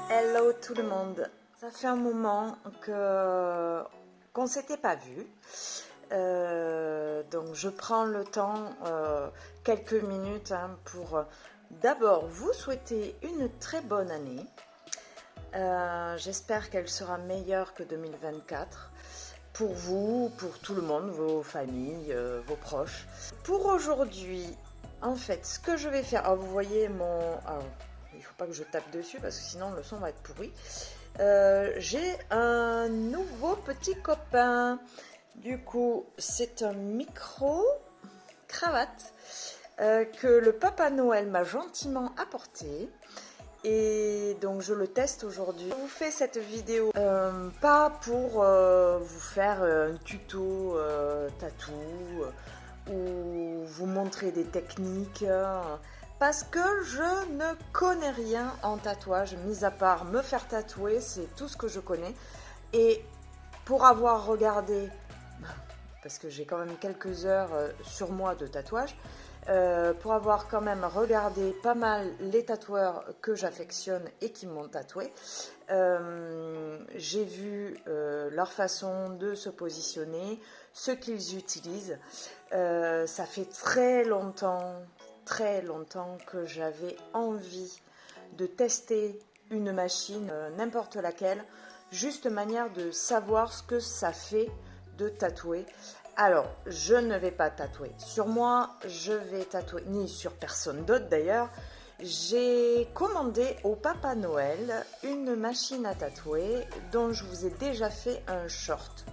Hello tout le monde, ça fait un moment qu'on s'était pas vu, donc je prends le temps, quelques minutes pour d'abord vous souhaiter une très bonne année. J'espère qu'elle sera meilleure que 2024 pour vous, pour tout le monde, vos familles, vos proches. Pour aujourd'hui, en fait, ce que je vais faire, vous voyez il ne faut pas que je tape dessus parce que sinon le son va être pourri. J'ai un nouveau petit copain. Du coup, c'est un micro-cravate que le Papa Noël m'a gentiment apporté. Et donc je le teste aujourd'hui. Je vous fais cette vidéo pas pour vous faire un tuto tatou ou vous montrer des techniques parce que je ne connais rien en tatouage, mis à part me faire tatouer, c'est tout ce que je connais. Et pour avoir regardé, parce que j'ai quand même quelques heures sur moi de tatouage, pour avoir quand même regardé pas mal les tatoueurs que j'affectionne et qui m'ont tatoué, j'ai vu leur façon de se positionner, ce qu'ils utilisent. Ça fait très longtemps que j'avais envie de tester une machine, n'importe laquelle, juste manière de savoir ce que ça fait de tatouer. Alors, je ne vais pas tatouer sur moi, je vais tatouer, ni sur personne d'autre d'ailleurs. J'ai commandé au Papa Noël une machine à tatouer dont je vous ai déjà fait un short.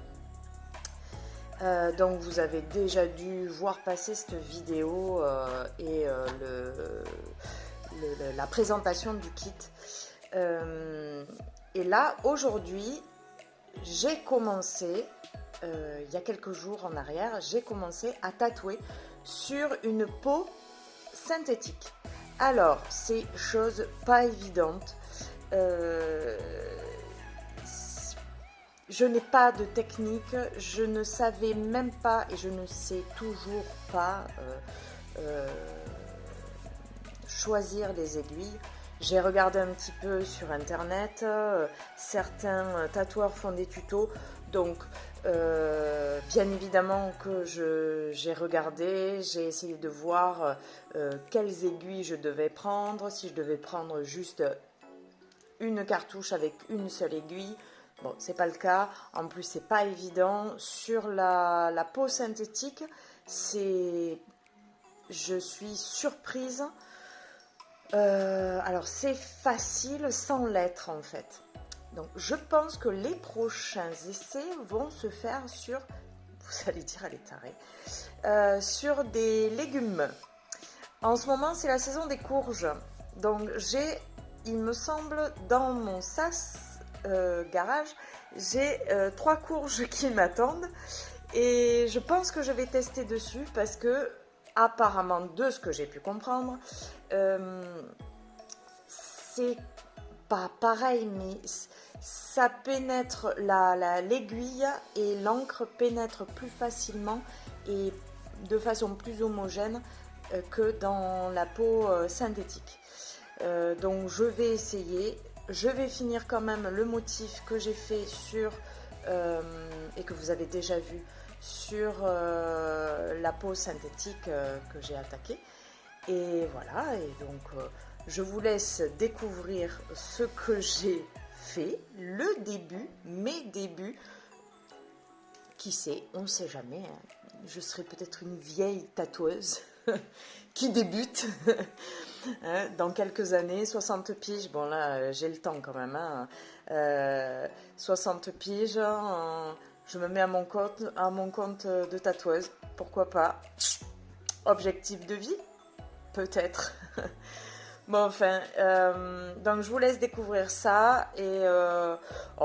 Donc vous avez déjà dû voir passer cette vidéo et la présentation du kit. Et là, aujourd'hui, j'ai commencé... il y a quelques jours en arrière, j'ai commencé à tatouer sur une peau synthétique. Alors, c'est chose pas évidente. Je n'ai pas de technique, je ne savais même pas et je ne sais toujours pas choisir les aiguilles. J'ai regardé un petit peu sur internet, certains tatoueurs font des tutos, donc bien évidemment que j'ai regardé, j'ai essayé de voir quelles aiguilles je devais prendre, si je devais prendre juste une cartouche avec une seule aiguille. Bon, c'est pas le cas, en plus c'est pas évident. Sur la peau synthétique, je suis surprise. Alors c'est facile sans l'être en fait. Donc je pense que les prochains essais vont se faire sur, vous allez dire elle est tarée, sur des légumes. En ce moment c'est la saison des courges. Donc il me semble, dans mon sas garage, j'ai 3 courges qui m'attendent. Et je pense que je vais tester dessus parce que apparemment, de ce que j'ai pu comprendre, c'est pas pareil, mais ça pénètre l'aiguille et l'encre pénètre plus facilement et de façon plus homogène que dans la peau synthétique. Donc je vais essayer. Je vais finir quand même le motif que j'ai fait sur et que vous avez déjà vu sur la peau synthétique que j'ai attaquée. Et voilà, et donc je vous laisse découvrir ce que j'ai fait, le début, mes débuts. Qui sait, on ne sait jamais, hein. Je serai peut-être une vieille tatoueuse qui débute hein, dans quelques années, 60 piges, bon là j'ai le temps quand même, hein. 60 piges, je me mets à mon compte de tatoueuse, pourquoi pas. Objectif de vie, peut-être. Bon enfin, donc je vous laisse découvrir ça et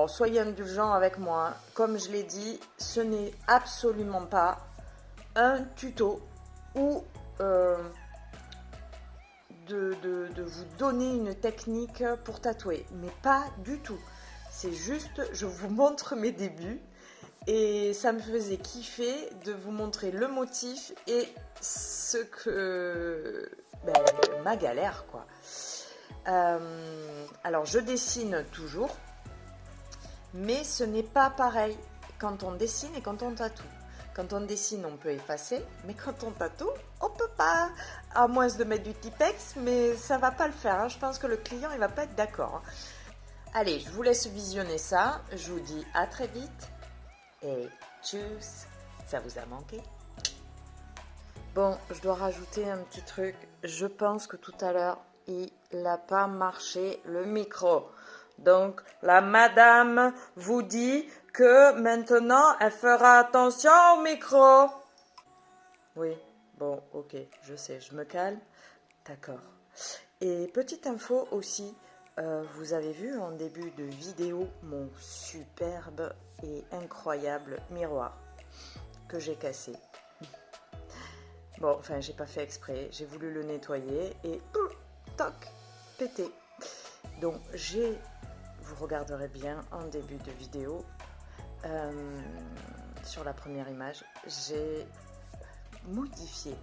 soyez indulgents avec moi. Comme je l'ai dit, ce n'est absolument pas un tuto ou de vous donner une technique pour tatouer, mais pas du tout. C'est juste, je vous montre mes débuts et ça me faisait kiffer de vous montrer le motif et ce que... ma galère quoi. Alors je dessine toujours, mais ce n'est pas pareil quand on dessine et quand on tatoue. Quand on dessine, on peut effacer, mais quand on tatoue, on peut pas. À moins de mettre du Tipex, mais ça va pas le faire, hein. Je pense que le client, il va pas être d'accord, hein. Allez, je vous laisse visionner ça. Je vous dis à très vite. Et tchuss, ça vous a manqué? Bon, je dois rajouter un petit truc. Je pense que tout à l'heure, il n'a pas marché le micro. Donc, la madame vous dit que maintenant, elle fera attention au micro. Oui, bon, ok, je sais, je me calme. D'accord. Et petite info aussi, vous avez vu en début de vidéo mon superbe et incroyable miroir que j'ai cassé. Bon, enfin, j'ai pas fait exprès, j'ai voulu le nettoyer et toc, pété. Donc, vous regarderez bien en début de vidéo, sur la première image, j'ai modifié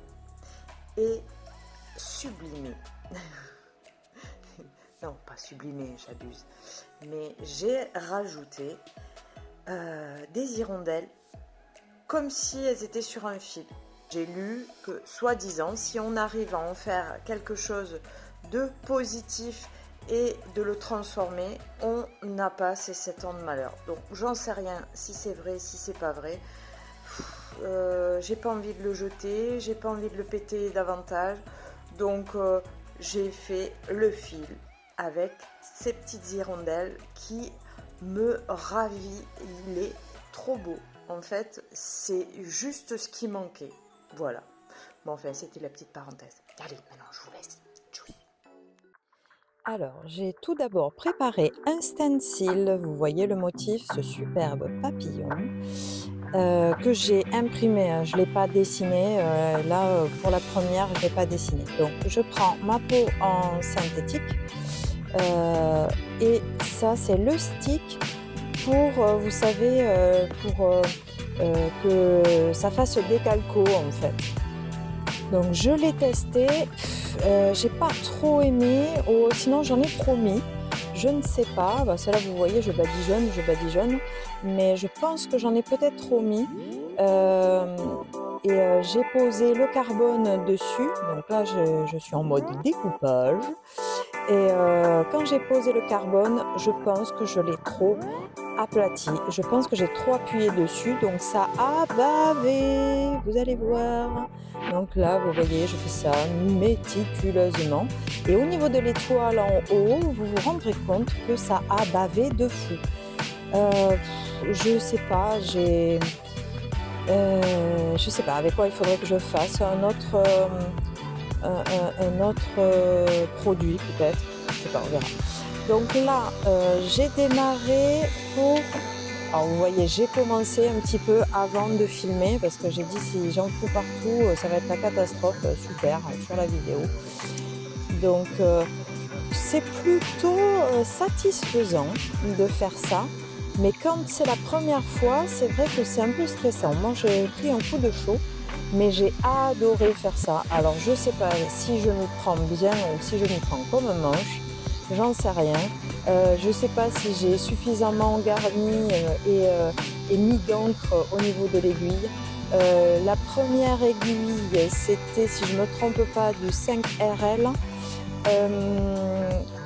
et sublimé. Non, pas sublimé, j'abuse. Mais j'ai rajouté des hirondelles comme si elles étaient sur un fil. J'ai lu que, soi-disant, si on arrive à en faire quelque chose de positif et de le transformer, on n'a pas ces 7 ans de malheur. Donc, j'en sais rien si c'est vrai, si c'est pas vrai. J'ai pas envie de le jeter, j'ai pas envie de le péter davantage. Donc, j'ai fait le fil avec ces petites hirondelles qui me ravit. Il est trop beau. En fait, c'est juste ce qui manquait. Voilà. Bon, enfin, c'était la petite parenthèse. Allez, maintenant, je vous laisse. Tchuss. Alors, j'ai tout d'abord préparé un stencil, vous voyez le motif, ce superbe papillon, que j'ai imprimé, hein. Je ne l'ai pas dessiné, là pour la première je ne l'ai pas dessiné. Donc je prends ma peau en synthétique, et ça c'est le stick pour, vous savez, pour que ça fasse décalco en fait. Donc je l'ai testé, j'ai pas trop aimé, sinon j'en ai trop mis, je ne sais pas, celle-là vous voyez je badigeonne, mais je pense que j'en ai peut-être trop mis, j'ai posé le carbone dessus, donc là je suis en mode découpage, et quand j'ai posé le carbone, je pense que je l'ai trop aplati, je pense que j'ai trop appuyé dessus, donc ça a bavé, vous allez voir. Donc là, vous voyez, je fais ça méticuleusement. Et au niveau de l'étoile en haut, vous vous rendrez compte que ça a bavé de fou. Je sais pas, je sais pas avec quoi il faudrait que je fasse un autre produit peut-être. Je sais pas, on verra. Donc là, j'ai démarré pour... Alors vous voyez, j'ai commencé un petit peu avant de filmer parce que j'ai dit si j'en fous partout, ça va être la catastrophe, super, sur la vidéo. Donc c'est plutôt satisfaisant de faire ça, mais quand c'est la première fois, c'est vrai que c'est un peu stressant. Moi j'ai pris un coup de chaud, mais j'ai adoré faire ça. Alors je sais pas si je m'y prends bien ou si je m'y prends comme un manche. J'en sais rien. Je ne sais pas si j'ai suffisamment garni et mis d'encre au niveau de l'aiguille. La première aiguille, c'était, si je ne me trompe pas, du 5RL.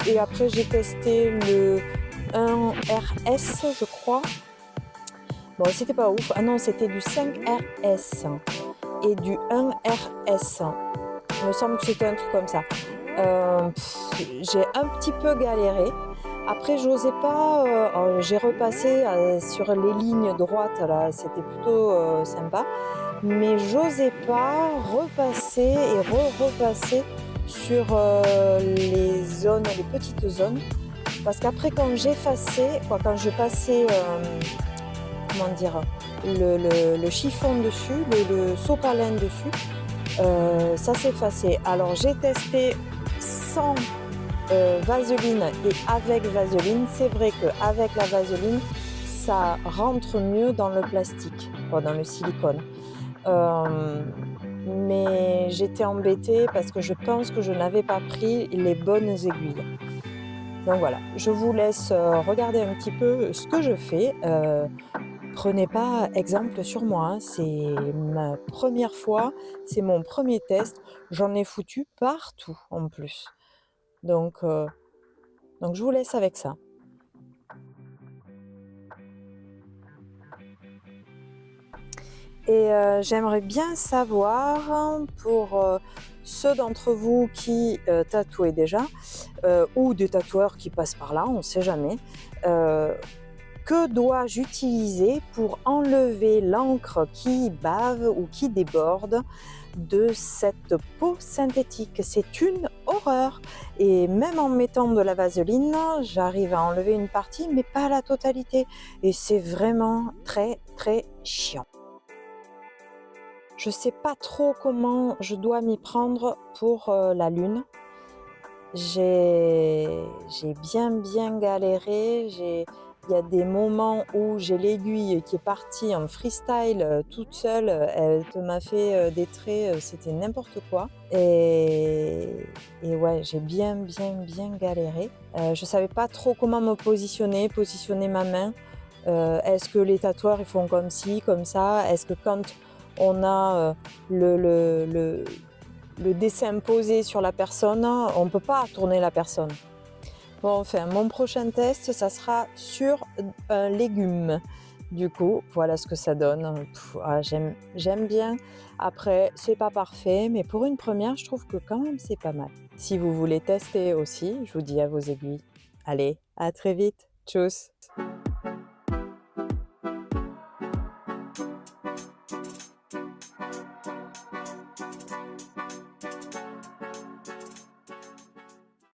Et après, j'ai testé le 1RS, je crois. Bon, c'était pas ouf. Ah non, c'était du 5RS et du 1RS. Il me semble que c'était un truc comme ça. J'ai un petit peu galéré. Après, j'osais pas. J'ai repassé sur les lignes droites, là, c'était plutôt sympa. Mais j'osais pas repasser et repasser sur les zones, les petites zones. Parce qu'après, quand j'effaçais, quand je passais, comment dire, le chiffon dessus, le sopalin dessus, ça s'effaçait. Alors, j'ai testé sans vaseline et avec vaseline. C'est vrai qu'avec la vaseline, ça rentre mieux dans le plastique, dans le silicone. Mais j'étais embêtée parce que je pense que je n'avais pas pris les bonnes aiguilles. Donc voilà, je vous laisse regarder un petit peu ce que je fais. Prenez pas exemple sur moi, hein, c'est ma première fois, c'est mon premier test. J'en ai foutu partout en plus. Donc, euh, donc je vous laisse avec ça. Et j'aimerais bien savoir, pour ceux d'entre vous qui tatouez déjà, ou des tatoueurs qui passent par là, on ne sait jamais, que dois-je utiliser pour enlever l'encre qui bave ou qui déborde de cette peau synthétique? C'est une horreur. Et même en mettant de la vaseline, j'arrive à enlever une partie, mais pas la totalité. Et c'est vraiment très très chiant. Je sais pas trop comment je dois m'y prendre pour la lune. J'ai bien galéré. Il y a des moments où j'ai l'aiguille qui est partie en freestyle toute seule. Elle m'a fait des traits, c'était n'importe quoi. Et ouais, j'ai bien galéré. Je savais pas trop comment me positionner ma main. Est-ce que les tatoueurs ils font comme ci, comme ça? Est-ce que quand on a le dessin posé sur la personne, on ne peut pas tourner la personne? Bon, enfin, mon prochain test, ça sera sur un légume. Du coup, voilà ce que ça donne. J'aime bien. Après, c'est pas parfait, mais pour une première, je trouve que quand même c'est pas mal. Si vous voulez tester aussi, je vous dis à vos aiguilles. Allez, à très vite. Tchuss!